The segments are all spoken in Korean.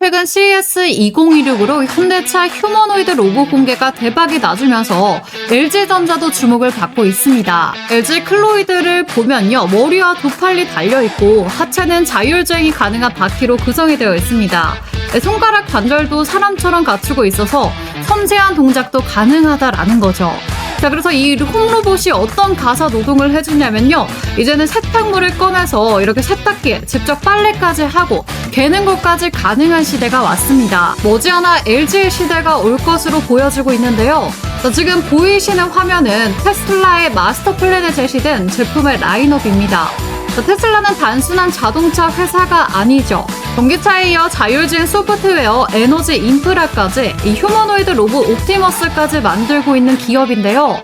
최근 CES 2016으로 현대차 휴머노이드 로봇 공개가 대박이 나주면서 LG전자도 주목을 받고 있습니다. LG 클로이드를 보면요, 머리와 두 팔이 달려있고 하체는 자율주행이 가능한 바퀴로 구성이 되어 있습니다. 손가락 관절도 사람처럼 갖추고 있어서 섬세한 동작도 가능하다라는 거죠. 자, 그래서 이 홈로봇이 어떤 가사 노동을 해주냐면요, 이제는 세탁물을 꺼내서 이렇게 세탁기에 직접 빨래까지 하고 개는 것까지 가능한 시대가 왔습니다. 머지않아 LG의 시대가 올 것으로 보여지고 있는데요. 자, 지금 보이시는 화면은 테슬라의 마스터 플랜에 제시된 제품의 라인업입니다. 자, 테슬라는 단순한 자동차 회사가 아니죠. 전기차에 이어 자율주행 소프트웨어, 에너지 인프라까지 이 휴머노이드 로봇 옵티머스까지 만들고 있는 기업인데요.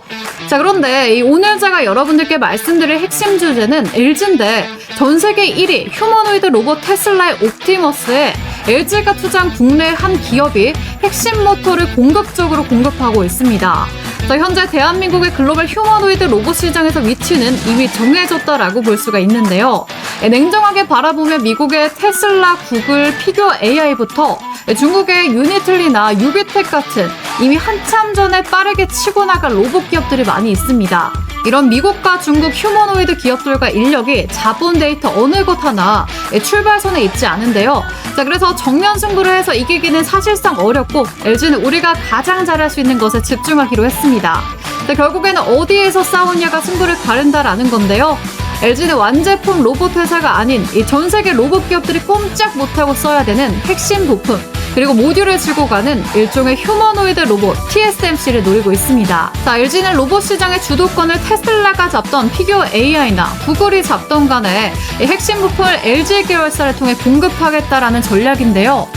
자, 그런데 오늘 제가 여러분들께 말씀드릴 핵심 주제는 LG인데 전 세계 1위 휴머노이드 로봇 테슬라의 옵티머스에 LG가 투자한 국내 한 기업이 핵심 모터를 공격적으로 공급하고 있습니다. 자, 현재 대한민국의 글로벌 휴머노이드 로봇 시장에서 위치는 이미 정해졌다라고 볼 수가 있는데요. 냉정하게 바라보면 미국의 테슬라, 구글, 피규어 AI부터 중국의 유니틀리나 유비텍 같은 이미 한참 전에 빠르게 치고 나갈 로봇 기업들이 많이 있습니다. 이런 미국과 중국 휴머노이드 기업들과 인력이 자본 데이터 어느 것 하나 출발선에 있지 않은데요. 자, 그래서 정면 승부를 해서 이기기는 사실상 어렵고 LG는 우리가 가장 잘할 수 있는 것에 집중하기로 했습니다. 자, 결국에는 어디에서 싸우냐가 승부를 가른다라는 건데요. LG는 완제품 로봇 회사가 아닌 이 전 세계 로봇 기업들이 꼼짝 못하고 써야 되는 핵심 부품, 그리고 모듈을 지고 가는 일종의 휴머노이드 로봇 TSMC를 노리고 있습니다. 자, LG는 로봇 시장의 주도권을 테슬라가 잡던 피규어 AI나 구글이 잡던 간에 이 핵심 부품을 LG 계열사를 통해 공급하겠다라는 전략인데요.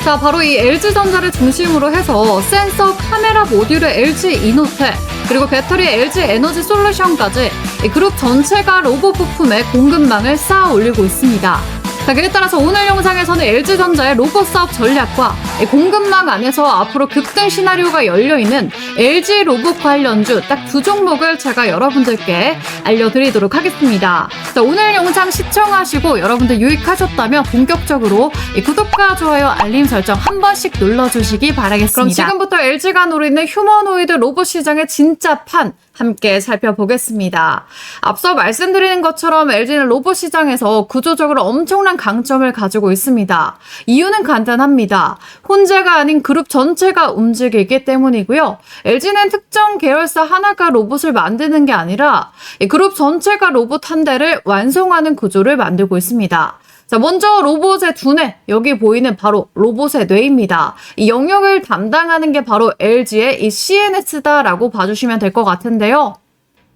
자, 바로 이 LG전자를 중심으로 해서 센서, 카메라 모듈의 LG 이노텍, 그리고 배터리 LG 에너지 솔루션까지 이 그룹 전체가 로봇 부품의 공급망을 쌓아 올리고 있습니다. 자, 그에 따라서 오늘 영상에서는 LG전자의 로봇 사업 전략과 공급망 안에서 앞으로 급등 시나리오가 열려있는 LG 로봇 관련주 딱 두 종목을 제가 여러분들께 알려드리도록 하겠습니다. 자, 오늘 영상 시청하시고 여러분들 유익하셨다면 본격적으로 구독과 좋아요, 알림 설정 한 번씩 눌러주시기 바라겠습니다. 그럼 지금부터 LG가 노리는 휴머노이드 로봇 시장의 진짜 판 함께 살펴보겠습니다. 앞서 말씀드리는 것처럼 LG는 로봇 시장에서 구조적으로 엄청난 강점을 가지고 있습니다. 이유는 간단합니다. 혼자가 아닌 그룹 전체가 움직이기 때문이고요. LG는 특정 계열사 하나가 로봇을 만드는 게 아니라 그룹 전체가 로봇 한 대를 완성하는 구조를 만들고 있습니다. 자, 먼저 로봇의 두뇌, 여기 보이는 바로 로봇의 뇌입니다. 이 영역을 담당하는 게 바로 LG의 이 CNS다라고 봐주시면 될 것 같은데요.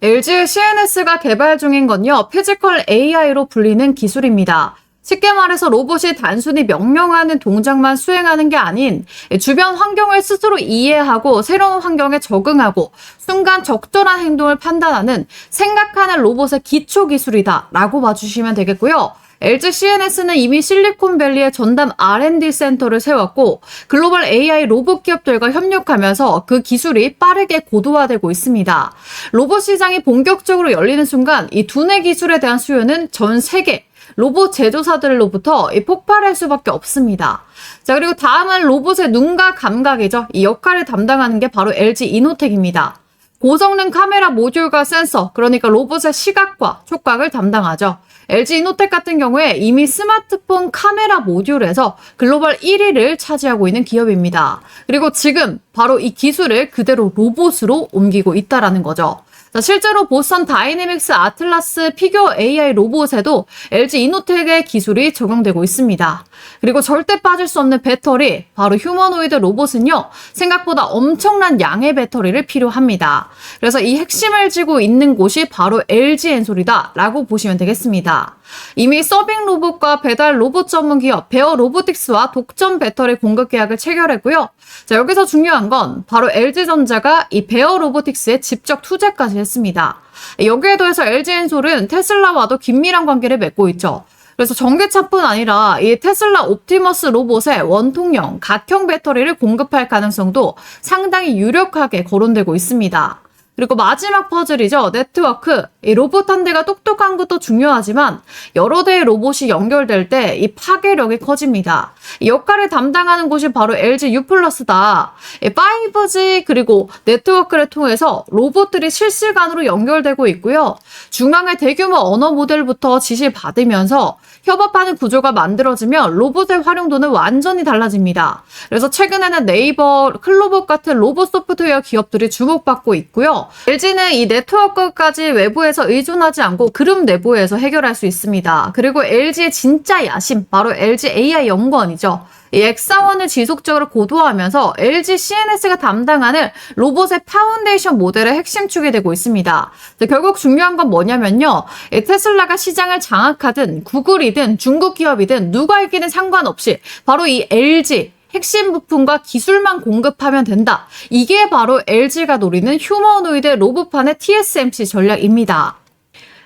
LG의 CNS가 개발 중인 건요, 피지컬 AI로 불리는 기술입니다. 쉽게 말해서 로봇이 단순히 명령하는 동작만 수행하는 게 아닌 주변 환경을 스스로 이해하고 새로운 환경에 적응하고 순간 적절한 행동을 판단하는 생각하는 로봇의 기초 기술이다라고 봐주시면 되겠고요. LG CNS는 이미 실리콘밸리에 전담 R&D 센터를 세웠고 글로벌 AI 로봇 기업들과 협력하면서 그 기술이 빠르게 고도화되고 있습니다. 로봇 시장이 본격적으로 열리는 순간 이 두뇌 기술에 대한 수요는 전 세계 로봇 제조사들로부터 폭발할 수밖에 없습니다. 자, 그리고 다음은 로봇의 눈과 감각이죠. 이 역할을 담당하는 게 바로 LG 이노텍입니다. 고성능 카메라 모듈과 센서, 그러니까 로봇의 시각과 촉각을 담당하죠. LG 이노텍 같은 경우에 이미 스마트폰 카메라 모듈에서 글로벌 1위를 차지하고 있는 기업입니다. 그리고 지금 바로 이 기술을 그대로 로봇으로 옮기고 있다라는 거죠. 자, 실제로 보스턴 다이내믹스 아틀라스 피규어 AI 로봇에도 LG 이노텍의 기술이 적용되고 있습니다. 그리고 절대 빠질 수 없는 배터리, 바로 휴머노이드 로봇은요, 생각보다 엄청난 양의 배터리를 필요합니다. 그래서 이 핵심을 쥐고 있는 곳이 바로 LG 엔솔이다라고 보시면 되겠습니다. 이미 서빙 로봇과 배달 로봇 전문 기업 베어 로보틱스와 독점 배터리 공급 계약을 체결했고요. 자, 여기서 중요한 건 바로 LG전자가 이 베어 로보틱스에 직접 투자까지 했습니다. 여기에 더해서 LG 엔솔은 테슬라와도 긴밀한 관계를 맺고 있죠. 그래서 전기차뿐 아니라 이 테슬라 옵티머스 로봇에 원통형, 각형 배터리를 공급할 가능성도 상당히 유력하게 거론되고 있습니다. 그리고 마지막 퍼즐이죠. 네트워크. 이 로봇 한 대가 똑똑한 것도 중요하지만 여러 대의 로봇이 연결될 때 이 파괴력이 커집니다. 이 역할을 담당하는 곳이 바로 LG U+다. 5G 그리고 네트워크를 통해서 로봇들이 실시간으로 연결되고 있고요. 중앙의 대규모 언어 모델부터 지시받으면서 협업하는 구조가 만들어지면 로봇의 활용도는 완전히 달라집니다. 그래서 최근에는 네이버, 클로봇 같은 로봇 소프트웨어 기업들이 주목받고 있고요. LG는 이 네트워크까지 외부에서 의존하지 않고 그룹 내부에서 해결할 수 있습니다. 그리고 LG의 진짜 야심, 바로 LG AI 연구원이죠. 이 엑사원을 지속적으로 고도화하면서 LG CNS가 담당하는 로봇의 파운데이션 모델의 핵심 축이 되고 있습니다. 결국 중요한 건 뭐냐면요. 테슬라가 시장을 장악하든 구글이든 중국 기업이든 누가 이기든 상관없이 바로 이 LG 핵심 부품과 기술만 공급하면 된다. 이게 바로 LG가 노리는 휴머노이드 로봇판의 TSMC 전략입니다.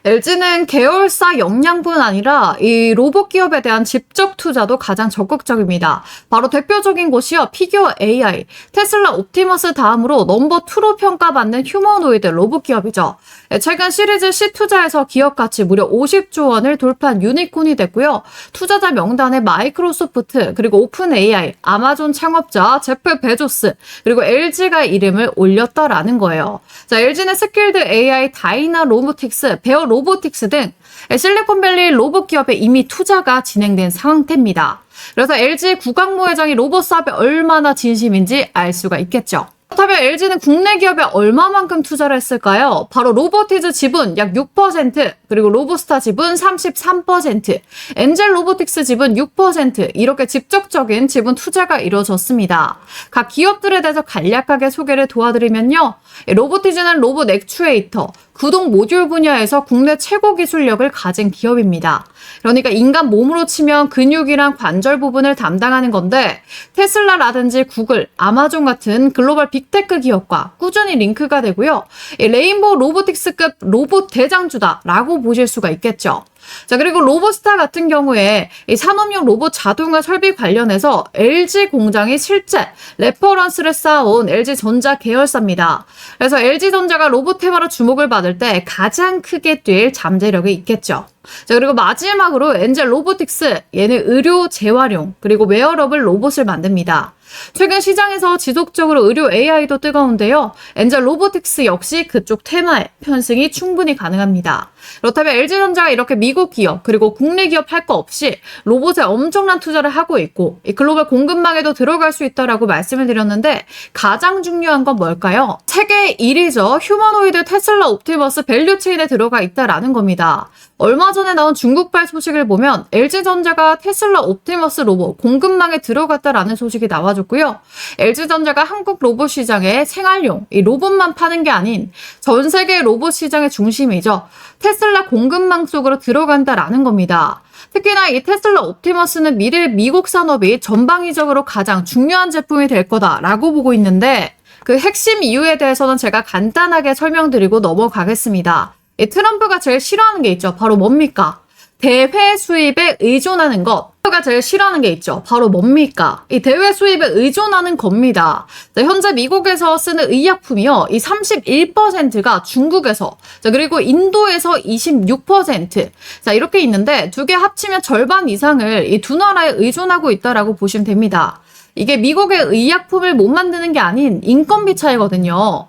LG는 계열사 역량뿐 아니라 이 로봇 기업에 대한 직접 투자도 가장 적극적입니다. 바로 대표적인 곳이요. 피규어 AI, 테슬라 옵티머스 다음으로 넘버2로 평가받는 휴머노이드 로봇 기업이죠. 최근 시리즈 C 투자에서 기업 가치 무려 50조 원을 돌파한 유니콘이 됐고요. 투자자 명단에 마이크로소프트, 그리고 오픈 AI, 아마존 창업자 제프 베조스, 그리고 LG가 이름을 올렸다라는 거예요. 자, LG는 스킬드 AI, 다이나 로보틱스, 베어 로보틱스 등 실리콘밸리 로봇 기업에 이미 투자가 진행된 상태입니다. 그래서 LG 구광모 회장이 로봇 사업에 얼마나 진심인지 알 수가 있겠죠. 그렇다면 LG는 국내 기업에 얼마만큼 투자를 했을까요? 바로 로보티즈 지분 약 6%, 그리고 로보스타 지분 33%, 엔젤 로보틱스 지분 6%, 이렇게 직접적인 지분 투자가 이루어졌습니다. 각 기업들에 대해서 간략하게 소개를 도와드리면요. 로보티즈는 로봇 액추에이터, 구동 모듈 분야에서 국내 최고 기술력을 가진 기업입니다. 그러니까 인간 몸으로 치면 근육이랑 관절 부분을 담당하는 건데 테슬라라든지 구글, 아마존 같은 글로벌 빅테크 기업과 꾸준히 링크가 되고요. 레인보우 로보틱스급 로봇 대장주다라고 보실 수가 있겠죠. 자, 그리고 로보스타 같은 경우에 이 산업용 로봇 자동화 설비 관련해서 LG 공장이 실제 레퍼런스를 쌓아온 LG전자 계열사입니다. 그래서 LG전자가 로봇 테마로 주목을 받을 때 가장 크게 뛸 잠재력이 있겠죠. 자, 그리고 마지막으로 엔젤 로보틱스, 얘는 의료 재활용 그리고 웨어러블 로봇을 만듭니다. 최근 시장에서 지속적으로 의료 AI도 뜨거운데요. 엔젤 로보틱스 역시 그쪽 테마에 편승이 충분히 가능합니다. 그렇다면 LG전자가 이렇게 미국 기업 그리고 국내 기업 할 거 없이 로봇에 엄청난 투자를 하고 있고 이 글로벌 공급망에도 들어갈 수 있다라고 말씀을 드렸는데 가장 중요한 건 뭘까요? 세계 1위죠. 휴머노이드 테슬라 옵티머스 밸류체인에 들어가 있다라는 겁니다. 얼마 전에 나온 중국발 소식을 보면 LG전자가 테슬라 옵티머스 로봇 공급망에 들어갔다라는 소식이 나와줬고요. LG전자가 한국 로봇 시장에 생활용 이 로봇만 파는 게 아닌 전 세계 로봇 시장의 중심이죠. 테슬라 공급망 속으로 들어간다라는 겁니다. 특히나 이 테슬라 옵티머스는 미래 미국 산업이 전방위적으로 가장 중요한 제품이 될 거다라고 보고 있는데 그 핵심 이유에 대해서는 제가 간단하게 설명드리고 넘어가겠습니다. 이 트럼프가 제일 싫어하는 게 있죠. 바로 뭡니까? 대외 수입에 의존하는 것. 트럼프가 제일 싫어하는 게 있죠. 바로 뭡니까? 이 대외 수입에 의존하는 겁니다. 자, 현재 미국에서 쓰는 의약품이요. 이 31%가 중국에서, 자, 그리고 인도에서 26%. 자, 이렇게 있는데 두 개 합치면 절반 이상을 이 두 나라에 의존하고 있다라고 보시면 됩니다. 이게 미국의 의약품을 못 만드는 게 아닌 인건비 차이거든요.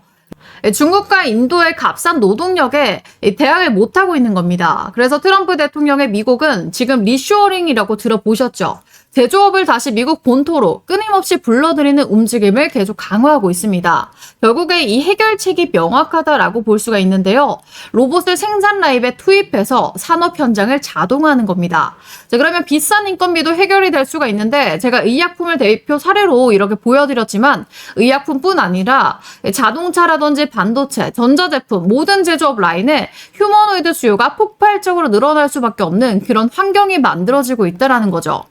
중국과 인도의 값싼 노동력에 대항을 못하고 있는 겁니다. 그래서 트럼프 대통령의 미국은 지금 리쇼어링이라고 들어보셨죠? 제조업을 다시 미국 본토로 끊임없이 불러들이는 움직임을 계속 강화하고 있습니다. 결국에 이 해결책이 명확하다라고 볼 수가 있는데요. 로봇을 생산 라인에 투입해서 산업 현장을 자동화하는 겁니다. 자, 그러면 비싼 인건비도 해결이 될 수가 있는데 제가 의약품을 대표 사례로 이렇게 보여드렸지만 의약품뿐 아니라 자동차라든지 반도체, 전자제품 모든 제조업 라인에 휴머노이드 수요가 폭발적으로 늘어날 수밖에 없는 그런 환경이 만들어지고 있다는 거죠.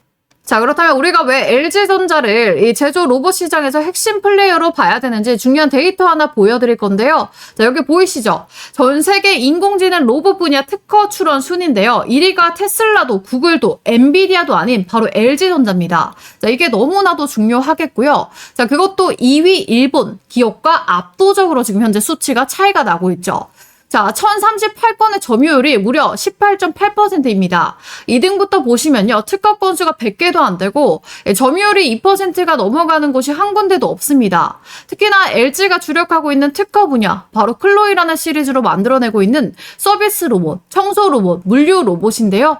자, 그렇다면 우리가 왜 LG전자를 이 제조 로봇 시장에서 핵심 플레이어로 봐야 되는지 중요한 데이터 하나 보여드릴 건데요. 자, 여기 보이시죠? 전 세계 인공지능 로봇 분야 특허 출원 순인데요. 1위가 테슬라도 구글도 엔비디아도 아닌 바로 LG전자입니다. 자, 이게 너무나도 중요하겠고요. 자, 그것도 2위 일본 기업과 압도적으로 지금 현재 수치가 차이가 나고 있죠. 자, 1038건의 점유율이 무려 18.8%입니다. 2등부터 보시면요. 특허 건수가 100개도 안 되고 점유율이 2%가 넘어가는 곳이 한 군데도 없습니다. 특히나 LG가 주력하고 있는 특허 분야, 바로 클로이라는 시리즈로 만들어내고 있는 서비스 로봇, 청소 로봇, 물류 로봇인데요.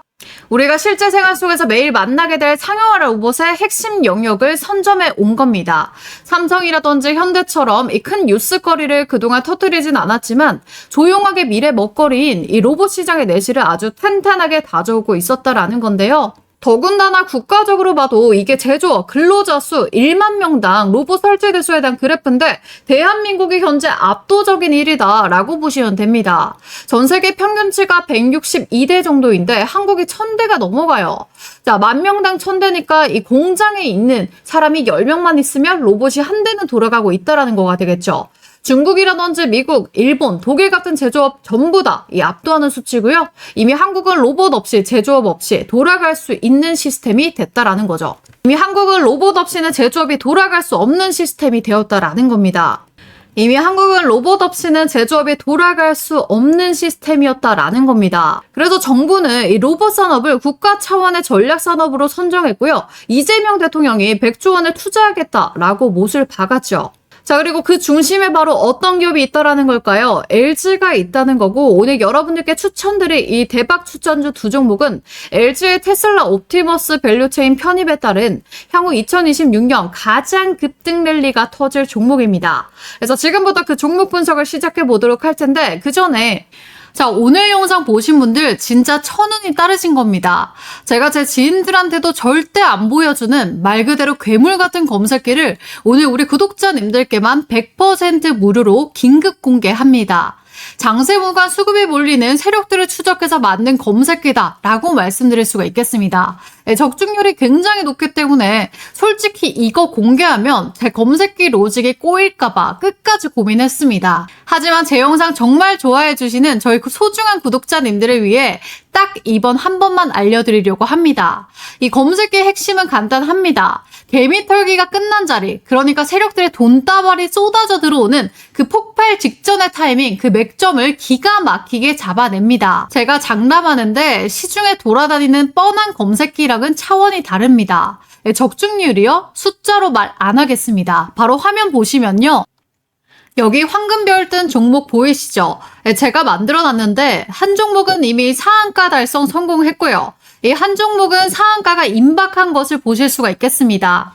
우리가 실제 생활 속에서 매일 만나게 될 상용화 로봇의 핵심 영역을 선점해 온 겁니다. 삼성이라든지 현대처럼 이 큰 뉴스거리를 그동안 터뜨리진 않았지만 조용하게 미래 먹거리인 이 로봇 시장의 내실을 아주 탄탄하게 다져오고 있었다라는 건데요. 더군다나 국가적으로 봐도 이게 제조업 근로자 수 1만 명당 로봇 설치 대수에 대한 그래프인데 대한민국이 현재 압도적인 1위다 라고 보시면 됩니다. 전 세계 평균치가 162대 정도인데 한국이 1000대가 넘어가요. 자, 10,000명당 1000대니까 이 공장에 있는 사람이 10명만 있으면 로봇이 한 대는 돌아가고 있다라는 거가 되겠죠. 중국이라든지 미국, 일본, 독일 같은 제조업 전부 다 이 압도하는 수치고요. 이미 한국은 로봇 없이 제조업 없이 돌아갈 수 있는 시스템이 됐다라는 거죠. 이미 한국은 로봇 없이는 제조업이 돌아갈 수 없는 시스템이 되었다라는 겁니다. 이미 한국은 로봇 없이는 제조업이 돌아갈 수 없는 시스템이었다라는 겁니다. 그래서 정부는 이 로봇 산업을 국가 차원의 전략 산업으로 선정했고요. 이재명 대통령이 100조 원을 투자하겠다라고 못을 박았죠. 자, 그리고 그 중심에 바로 어떤 기업이 있다라는 걸까요? LG가 있다는 거고, 오늘 여러분들께 추천드릴 이 대박 추천주 두 종목은 LG의 테슬라 옵티머스 밸류체인 편입에 따른 향후 2026년 가장 급등 랠리가 터질 종목입니다. 그래서 지금부터 그 종목 분석을 시작해 보도록 할 텐데, 그 전에 자, 오늘 영상 보신 분들 진짜 천운이 따르신 겁니다. 제가 제 지인들한테도 절대 안 보여주는 말 그대로 괴물 같은 검색기를 오늘 우리 구독자님들께만 100% 무료로 긴급 공개합니다. 장세무관 수급이 몰리는 세력들을 추적해서 만든 검색기다 라고 말씀드릴 수가 있겠습니다. 적중률이 굉장히 높기 때문에 솔직히 이거 공개하면 제 검색기 로직이 꼬일까봐 끝까지 고민했습니다. 하지만 제 영상 정말 좋아해주시는 저희 소중한 구독자님들을 위해 딱 이번 한 번만 알려드리려고 합니다. 이 검색기의 핵심은 간단합니다. 개미털기가 끝난 자리, 그러니까 세력들의 돈다발이 쏟아져 들어오는 그 폭발 직전의 타이밍, 그 맥점을 기가 막히게 잡아냅니다. 제가 장담하는데 시중에 돌아다니는 뻔한 검색기랑은 차원이 다릅니다. 적중률이요? 숫자로 말 안 하겠습니다. 바로 화면 보시면요. 여기 황금별 뜬 종목 보이시죠? 제가 만들어놨는데 한 종목은 이미 상한가 달성 성공했고요. 이 한 종목은 상한가가 임박한 것을 보실 수가 있겠습니다.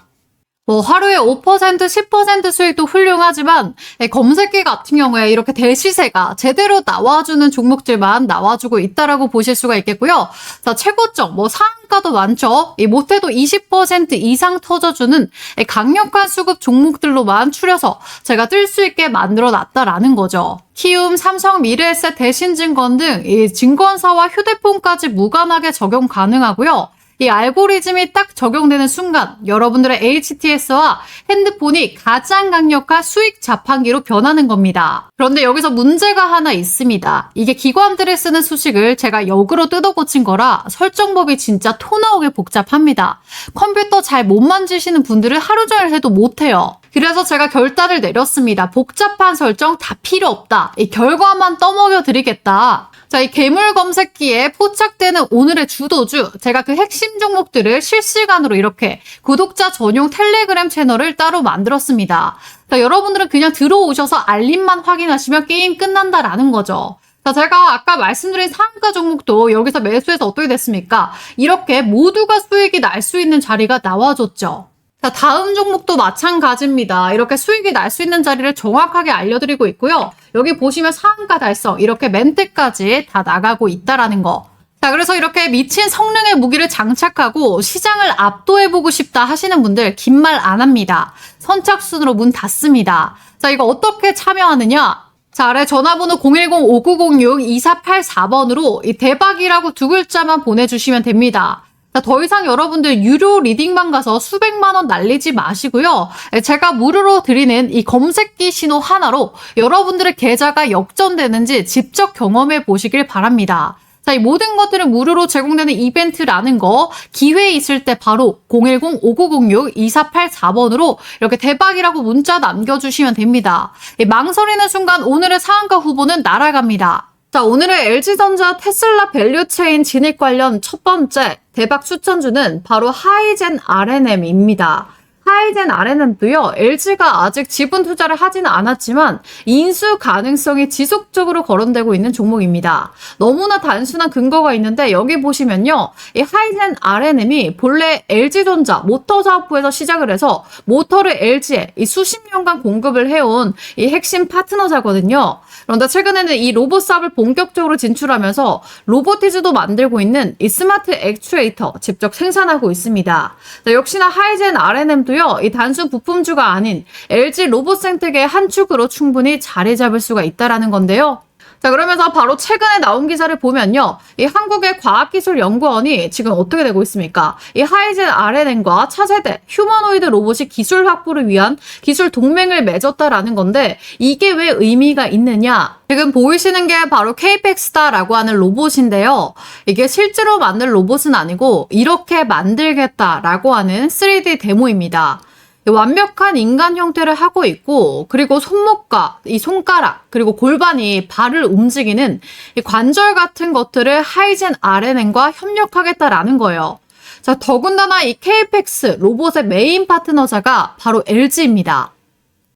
하루에 5%, 10% 수익도 훌륭하지만 검색기 같은 경우에 이렇게 대시세가 제대로 나와주는 종목들만 나와주고 있다라고 보실 수가 있겠고요. 자, 최고점, 상한가도 많죠. 못해도 20% 이상 터져주는 강력한 수급 종목들로만 추려서 제가 뜰 수 있게 만들어 놨다라는 거죠. 키움, 삼성, 미래에셋, 대신증권 등 이 증권사와 휴대폰까지 무관하게 적용 가능하고요. 이 알고리즘이 딱 적용되는 순간 여러분들의 HTS와 핸드폰이 가장 강력한 수익 자판기로 변하는 겁니다. 그런데 여기서 문제가 하나 있습니다. 이게 기관들이 쓰는 수식을 제가 역으로 뜯어 고친 거라 설정법이 진짜 토 나오게 복잡합니다. 컴퓨터 잘 못 만지시는 분들은 하루 종일 해도 못해요. 그래서 제가 결단을 내렸습니다. 복잡한 설정 다 필요 없다. 이 결과만 떠먹여 드리겠다. 자, 이 괴물 검색기에 포착되는 오늘의 주도주, 제가 그 핵심 종목들을 실시간으로 이렇게 구독자 전용 텔레그램 채널을 따로 만들었습니다. 자, 여러분들은 그냥 들어오셔서 알림만 확인하시면 게임 끝난다라는 거죠. 자, 제가 아까 말씀드린 상한가 종목도 여기서 매수해서 어떻게 됐습니까? 이렇게 모두가 수익이 날 수 있는 자리가 나와줬죠. 자, 다음 종목도 마찬가지입니다. 이렇게 수익이 날 수 있는 자리를 정확하게 알려드리고 있고요. 여기 보시면 상한가 달성, 이렇게 멘트까지 다 나가고 있다라는 거. 자, 그래서 이렇게 미친 성능의 무기를 장착하고 시장을 압도해보고 싶다 하시는 분들 긴 말 안 합니다. 선착순으로 문 닫습니다. 자, 이거 어떻게 참여하느냐? 자, 아래 전화번호 010-5906-2484번으로 이 대박이라고 두 글자만 보내주시면 됩니다. 자, 더 이상 여러분들 유료 리딩방 가서 수백만 원 날리지 마시고요. 제가 무료로 드리는 이 검색기 신호 하나로 여러분들의 계좌가 역전되는지 직접 경험해 보시길 바랍니다. 자, 이 모든 것들은 무료로 제공되는 이벤트라는 거 기회 있을 때 바로 010-5906-2484번으로 이렇게 대박이라고 문자 남겨주시면 됩니다. 망설이는 순간 오늘의 상한가 후보는 날아갑니다. 자, 오늘의 LG전자 테슬라 밸류체인 진입 관련 첫 번째 대박 추천주는 바로 하이젠 R&M입니다. 하이젠 R&M도요, LG가 아직 지분 투자를 하지는 않았지만 인수 가능성이 지속적으로 거론되고 있는 종목입니다. 너무나 단순한 근거가 있는데 여기 보시면요, 이 하이젠 R&M이 본래 LG전자 모터 사업부에서 시작을 해서 모터를 LG에 이 수십 년간 공급을 해온 이 핵심 파트너사거든요. 그런데 최근에는 이 로봇 사업을 본격적으로 진출하면서 로보티즈도 만들고 있는 이 스마트 액추에이터 직접 생산하고 있습니다. 자, 역시나 하이젠 R&M도요, 이 단순 부품주가 아닌 LG 로봇 생태계의 한 축으로 충분히 자리 잡을 수가 있다라는 건데요. 자, 그러면서 바로 최근에 나온 기사를 보면요, 이 한국의 과학기술연구원이 지금 어떻게 되고 있습니까? 이 하이젠 R&M과 차세대 휴머노이드 로봇이 기술 확보를 위한 기술 동맹을 맺었다라는 건데 이게 왜 의미가 있느냐? 지금 보이시는 게 바로 KPX다라고 하는 로봇인데요. 이게 실제로 만든 로봇은 아니고 이렇게 만들겠다라고 하는 3D 데모입니다. 완벽한 인간 형태를 하고 있고, 그리고 손목과 이 손가락, 그리고 골반이 발을 움직이는 이 관절 같은 것들을 하이젠 R&M과 협력하겠다라는 거예요. 자, 더군다나 이 KPX 로봇의 메인 파트너자가 바로 LG입니다.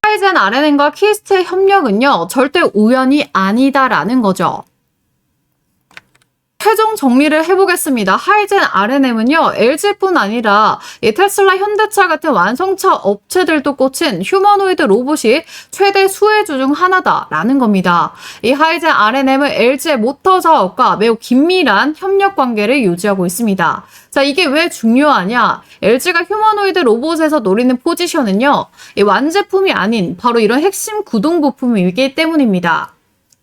하이젠 R&M과 키스트의 협력은요, 절대 우연이 아니다라는 거죠. 최종 정리를 해보겠습니다. 하이젠 R&M은요, LG뿐 아니라 이 테슬라, 현대차 같은 완성차 업체들도 꽂힌 휴머노이드 로봇이 최대 수혜주 중 하나다라는 겁니다. 이 하이젠 R&M은 LG의 모터 사업과 매우 긴밀한 협력 관계를 유지하고 있습니다. 자, 이게 왜 중요하냐? LG가 휴머노이드 로봇에서 노리는 포지션은요, 이 완제품이 아닌 바로 이런 핵심 구동 부품이기 때문입니다.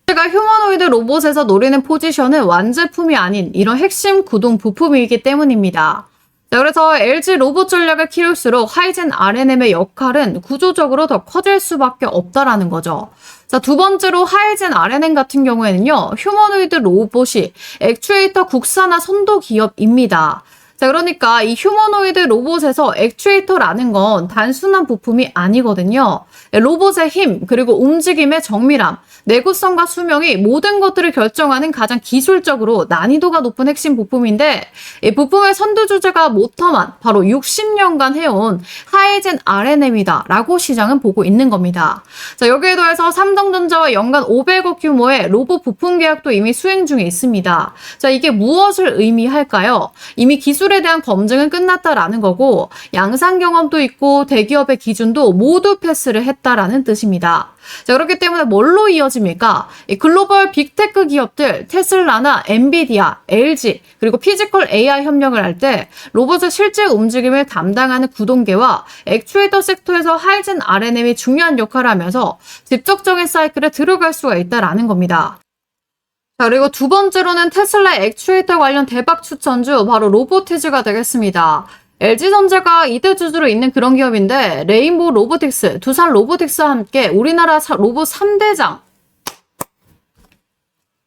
LG가 휴머노이드 로봇에서 노리는 포지션은 완제품이 아닌 이런 핵심 구동 부품이기 때문입니다. 자, 그래서 LG 로봇 전략을 키울수록 하이젠 R&M의 역할은 구조적으로 더 커질 수밖에 없다라는 거죠. 자, 두 번째로 하이젠 R&M 같은 경우에는요, 휴머노이드 로봇이 액추에이터 국산화 선도 기업입니다. 자, 그러니까 이 휴머노이드 로봇에서 액추에이터라는 건 단순한 부품이 아니거든요. 로봇의 힘, 그리고 움직임의 정밀함, 내구성과 수명이 모든 것들을 결정하는 가장 기술적으로 난이도가 높은 핵심 부품인데, 이 부품의 선두주제가 모터만 바로 60년간 해온 하이젠 R&M이다 라고 시장은 보고 있는 겁니다. 자, 여기에 더해서 삼성전자와 연간 500억 규모의 로봇 부품 계약도 이미 수행 중에 있습니다. 자, 이게 무엇을 의미할까요? 이미 기술에 대한 검증은 끝났다라는 거고, 양산 경험도 있고 대기업의 기준도 모두 패스를 했다라는 뜻입니다. 자, 그렇기 때문에 뭘로 이어집니까? 이 글로벌 빅테크 기업들 테슬라나 엔비디아, LG, 그리고 피지컬 AI 협력을 할 때 로봇의 실제 움직임을 담당하는 구동계와 액추에이터 섹터에서 하이젠 R&M이 중요한 역할을 하면서 직접적인 사이클에 들어갈 수가 있다라는 겁니다. 자, 그리고 두 번째로는 테슬라 액추에이터 관련 대박 추천주 바로 로보티즈가 되겠습니다. LG전자가 2대 주주로 있는 그런 기업인데 레인보우 로보틱스, 두산 로보틱스와 함께 우리나라 로봇 3대장,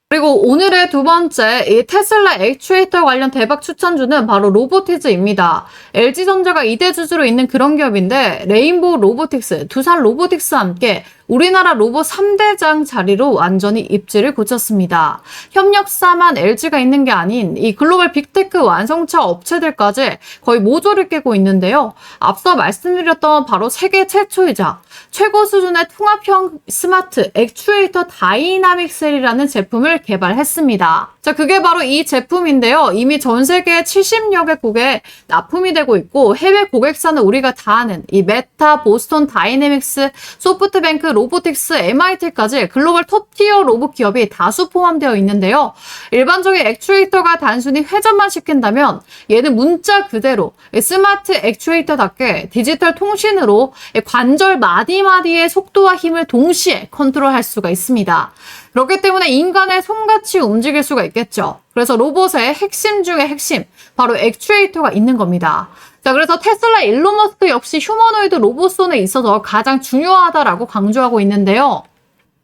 그리고 오늘의 두 번째 이 테슬라 액추에이터 관련 대박 추천주는 바로 로보티즈입니다. LG전자가 2대 주주로 있는 그런 기업인데 레인보우 로보틱스, 두산 로보틱스와 함께 우리나라 로봇 3대장 자리로 완전히 입지를 굳혔습니다. 협력사만 LG가 있는 게 아닌 이 글로벌 빅테크 완성차 업체들까지 거의 모조를 깨고 있는데요. 앞서 말씀드렸던 바로 세계 최초이자 최고 수준의 통합형 스마트 액추에이터 다이나믹 셀이라는 제품을 개발했습니다. 자, 그게 바로 이 제품인데요. 이미 전 세계 70여 개국에 납품이 되고 있고 해외 고객사는 우리가 다 아는 이 메타, 보스턴 다이내믹스, 소프트뱅크, 로보틱스, MIT까지 글로벌 톱티어 로봇 기업이 다수 포함되어 있는데요. 일반적인 액추에이터가 단순히 회전만 시킨다면 얘는 문자 그대로 스마트 액추에이터답게 디지털 통신으로 관절 마디마디의 속도와 힘을 동시에 컨트롤할 수가 있습니다. 그렇기 때문에 인간의 손같이 움직일 수가 있겠죠. 그래서 로봇의 핵심 중의 핵심, 바로 액추에이터가 있는 겁니다. 자, 그래서 테슬라 일론 머스크 역시 휴머노이드 로봇손에 있어서 가장 중요하다라고 강조하고 있는데요.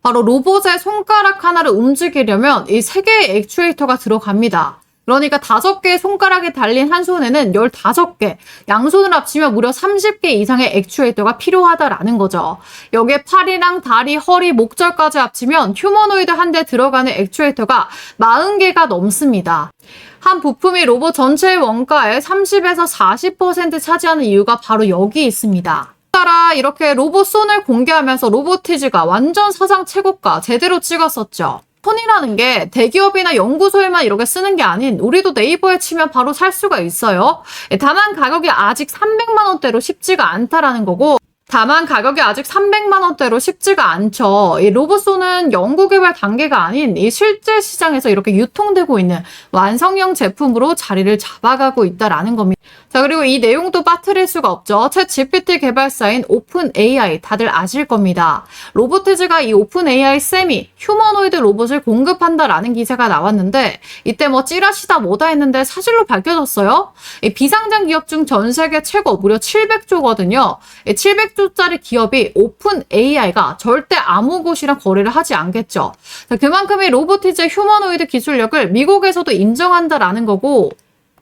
바로 로봇의 손가락 하나를 움직이려면 이 3개의 액추에이터가 들어갑니다. 그러니까 5개의 손가락이 달린 한 손에는 15개, 양손을 합치면 무려 30개 이상의 액추에이터가 필요하다라는 거죠. 여기에 팔이랑 다리, 허리, 목절까지 합치면 휴머노이드 한 대 들어가는 액추에이터가 40개가 넘습니다. 한 부품이 로봇 전체의 원가의 30에서 40% 차지하는 이유가 바로 여기 있습니다. 따라 이렇게 로봇 손을 공개하면서 로보티즈가 완전 사상 최고가 제대로 찍었었죠. 손이라는 게 대기업이나 연구소에만 이렇게 쓰는 게 아닌 우리도 네이버에 치면 바로 살 수가 있어요. 다만 가격이 아직 300만 원대로 쉽지가 않다라는 거고, 다만 가격이 아직 300만 원대로 쉽지가 않죠. 이 로봇손은 연구개발 단계가 아닌 이 실제 시장에서 이렇게 유통되고 있는 완성형 제품으로 자리를 잡아가고 있다라는 겁니다. 자, 그리고 이 내용도 빠뜨릴 수가 없죠. 챗 GPT 개발사인 오픈 AI 다들 아실 겁니다. 로보티즈가 이 오픈 AI 쌤이 휴머노이드 로봇을 공급한다라는 기사가 나왔는데 이때 뭐 찌라시다 뭐다 했는데 사실로 밝혀졌어요. 이 비상장 기업 중 전 세계 최고 무려 700조거든요. 700조짜리 기업이 오픈 AI가 절대 아무 곳이랑 거래를 하지 않겠죠. 자, 그만큼 이 로보티즈의 휴머노이드 기술력을 미국에서도 인정한다라는 거고,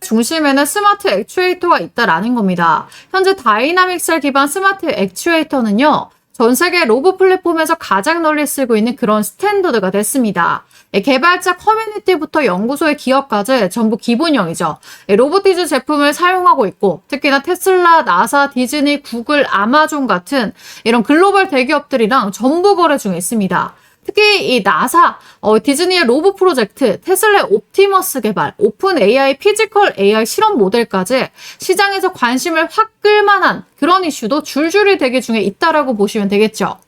중심에는 스마트 액추에이터가 있다라는 겁니다. 현재 다이나믹셀 기반 스마트 액추에이터는요, 전 세계 로봇 플랫폼에서 가장 널리 쓰고 있는 그런 스탠더드가 됐습니다. 개발자 커뮤니티부터 연구소의 기업까지 전부 기본형이죠. 로보티즈 제품을 사용하고 있고, 특히나 테슬라, 나사, 디즈니, 구글, 아마존 같은 이런 글로벌 대기업들이랑 전부 거래 중에 있습니다. 특히 이 나사, 디즈니의 로봇 프로젝트, 테슬라의 옵티머스 개발, 오픈 AI, 피지컬 AI 실험 모델까지 시장에서 관심을 확 끌만한 그런 이슈도 줄줄이 대기 중에 있다라고 보시면 되겠죠.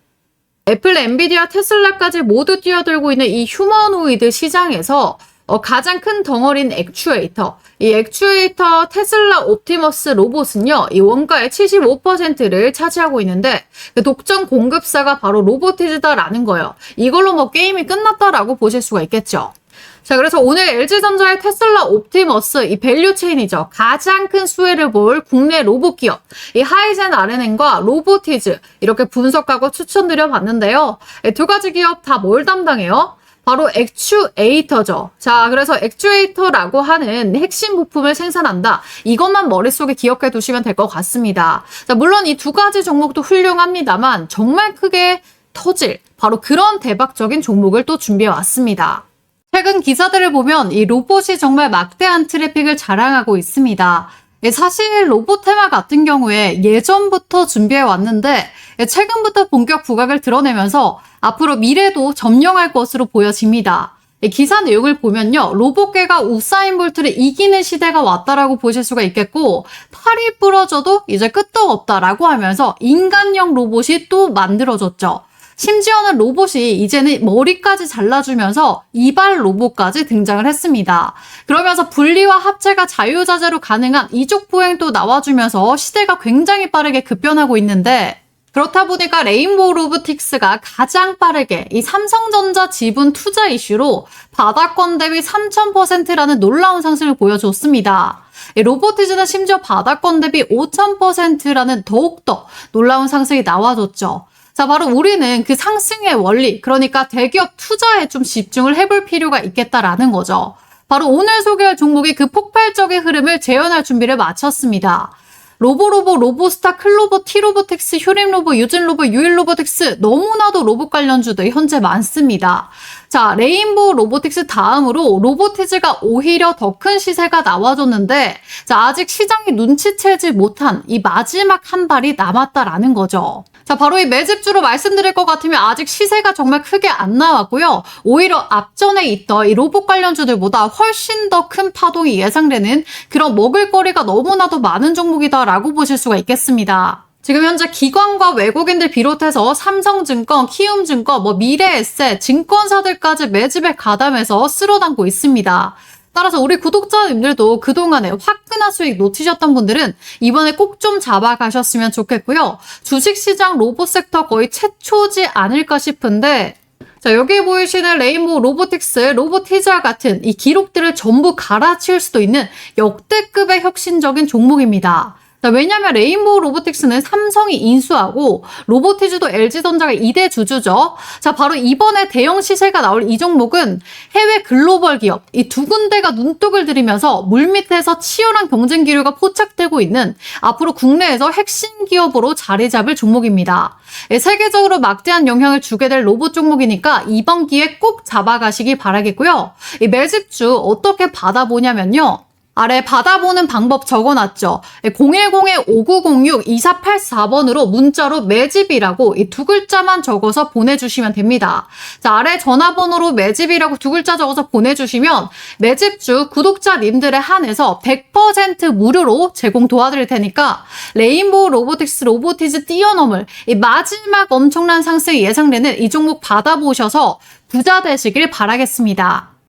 애플, 엔비디아, 테슬라까지 모두 뛰어들고 있는 이 휴머노이드 시장에서 가장 큰 덩어리인 액추에이터. 이 액추에이터 테슬라 옵티머스 로봇은요, 이 원가의 75%를 차지하고 있는데 그 독점 공급사가 바로 로보티즈다라는 거예요. 이걸로 뭐 게임이 끝났다라고 보실 수가 있겠죠. 자, 그래서 오늘 LG전자의 테슬라 옵티머스 이 밸류체인이죠. 가장 큰 수혜를 볼 국내 로봇 기업, 이 하이젠 RNN과 로보티즈 이렇게 분석하고 추천드려 봤는데요. 두 가지 기업 다 뭘 담당해요? 바로 액추에이터죠. 자, 그래서 액추에이터라고 하는 핵심 부품을 생산한다. 이것만 머릿속에 기억해 두시면 될 것 같습니다. 자, 물론 이 두 가지 종목도 훌륭합니다만 정말 크게 터질 바로 그런 대박적인 종목을 또 준비해 왔습니다. 최근 기사들을 보면 이 로봇이 정말 막대한 트래픽을 자랑하고 있습니다. 사실 로봇 테마 같은 경우에 예전부터 준비해 왔는데 최근부터 본격 부각을 드러내면서 앞으로 미래도 점령할 것으로 보여집니다. 기사 내용을 보면요, 로봇계가 우사인 볼트를 이기는 시대가 왔다라고 보실 수가 있겠고, 팔이 부러져도 이제 끄떡 없다라고 하면서 인간형 로봇이 또 만들어졌죠. 심지어는 로봇이 이제는 머리까지 잘라주면서 이발 로봇까지 등장을 했습니다. 그러면서 분리와 합체가 자유자재로 가능한 이족 보행도 나와주면서 시대가 굉장히 빠르게 급변하고 있는데, 그렇다 보니까 레인보우 로보틱스가 가장 빠르게 이 삼성전자 지분 투자 이슈로 바닥권 대비 3000%라는 놀라운 상승을 보여줬습니다. 로보티즈는 심지어 바닥권 대비 5000%라는 더욱더 놀라운 상승이 나와줬죠. 자, 바로 우리는 그 상승의 원리, 그러니까 대기업 투자에 좀 집중을 해볼 필요가 있겠다라는 거죠. 바로 오늘 소개할 종목이 그 폭발적인 흐름을 재현할 준비를 마쳤습니다. 로보로보, 로보스타, 클로버, 티로보텍스, 효림로보, 유진로보, 유일로보텍스 너무나도 로봇 관련주들이 현재 많습니다. 자, 레인보우 로보틱스 다음으로 로보티즈가 오히려 더 큰 시세가 나와줬는데, 자, 아직 시장이 눈치채지 못한 이 마지막 한 발이 남았다라는 거죠. 자, 바로 이 매집주로 말씀드릴 것 같으면 아직 시세가 정말 크게 안 나왔고요. 오히려 앞전에 있던 이 로봇 관련주들보다 훨씬 더 큰 파동이 예상되는 그런 먹을거리가 너무나도 많은 종목이다라고 보실 수가 있겠습니다. 지금 현재 기관과 외국인들 비롯해서 삼성증권, 키움증권, 미래에셋, 증권사들까지 매집에 가담해서 쓸어담고 있습니다. 따라서 우리 구독자님들도 그동안에 화끈한 수익 놓치셨던 분들은 이번에 꼭 좀 잡아가셨으면 좋겠고요. 주식시장 로봇 섹터 거의 최초지 않을까 싶은데, 자, 여기 보이시는 레인보우 로보틱스, 로보티즈와 같은 이 기록들을 전부 갈아치울 수도 있는 역대급의 혁신적인 종목입니다. 자, 왜냐면 레인보우 로보틱스는 삼성이 인수하고 로보티즈도 LG전자가 2대 주주죠. 자, 바로 이번에 대형 시세가 나올 이 종목은 해외 글로벌 기업 이 두 군데가 눈독을 들이면서 물밑에서 치열한 경쟁 기류가 포착되고 있는 앞으로 국내에서 핵심 기업으로 자리 잡을 종목입니다. 세계적으로 막대한 영향을 주게 될 로봇 종목이니까 이번 기회에 꼭 잡아가시기 바라겠고요. 이 매집주 어떻게 받아보냐면요. 아래 받아보는 방법 적어놨죠. 010-5906-2484번으로 문자로 매집이라고 이 두 글자만 적어서 보내주시면 됩니다. 자, 아래 전화번호로 매집이라고 두 글자 적어서 보내주시면 매집주 구독자님들에 한해서 100% 무료로 제공 도와드릴 테니까 레인보우 로보틱스 로보티즈 뛰어넘을 이 마지막 엄청난 상승이 예상되는 이 종목 받아보셔서 부자 되시길 바라겠습니다.